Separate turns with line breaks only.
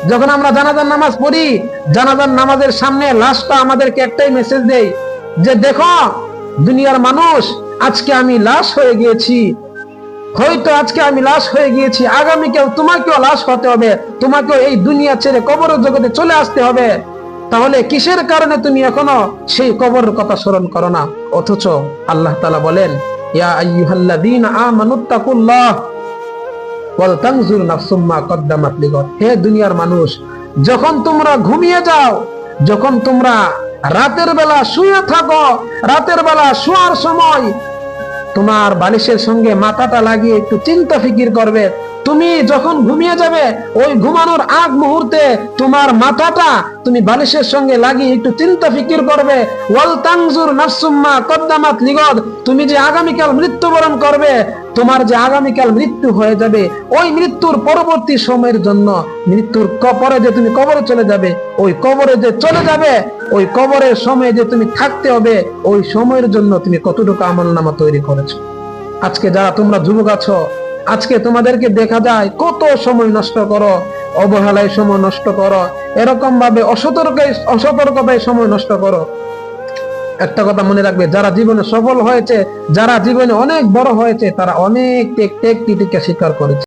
যখন আমরা জানাজার নামাজ পড়ি, জানাজার নামাজের সামনে লাশটা আমাদেরকে একটাই মেসেজ দেয় যে দেখো দুনিয়ার মানুষ, আজকে আমি লাশ হয়ে গিয়েছি, হয়তো আজকে আমি লাশ হয়ে গিয়েছি, আগামীকাল তোমাকেও লাশ হতে হবে, তোমাকেও এই দুনিয়া ছেড়ে কবরের জগতে চলে আসতে হবে। তাহলে কিসের কারণে তুমি এখনো সেই কবরের কথা স্মরণ করো না? অথচ আল্লাহ তাআলা বলেন, ইয়া আইয়ুহাল্লাযীনা আমানুত্তাকুল্লাহ ওয়াল তানজুর নাফসুম মা কদ্দামাত লিগাদ। হে দুনিয়ার মানুষ, যখন তোমরা ঘুমিয়ে যাও, যখন তোমরা রাতের বেলা শুয়ে থাকো, রাতের বেলা শোয়ার সময় তোমার বালিশের সঙ্গে মাথাটা লাগিয়ে একটু চিন্তা ফিকির করবে। তুমি যখন ঘুমিয়ে যাবে, ওই ঘুমানোর আগ মুহূর্তে তোমার মাথাটা তুমি বালিশের সঙ্গে লাগিয়ে একটু চিন্তা ফিকির করবে। ওয়াল তানজুর নাফসুম মা কদ্দামাত লিগাদ। তুমি যে আগামীকাল মৃত্যুবরণ করবে, তোমার যে আগামীকাল মৃত্যু হয়ে যাবে, ওই মৃত্যুর পরবর্তী সময়ের জন্য, মৃত্যুর পরে যে তুমি কবরে চলে যাবে, ওই কবরে যে চলে যাবে, ওই কবরের সময় যে তুমি থাকতে হবে, ওই সময়ের জন্য তুমি কতটুকু আমলনামা তৈরি করেছো। আজকে যারা তোমরা যুবক আছো, আজকে তোমাদেরকে দেখা যায় কত সময় নষ্ট করো, অবহেলায় সময় নষ্ট করো, এরকম ভাবে অসতর্কতায় সময় নষ্ট করো। একটা কথা মনে রাখবে, যারা জীবনে সফল হয়েছে, যারা জীবনে অনেক বড় হয়েছে, তারা অনেক ত্যাগ তিতিক্ষা স্বীকার করেছে।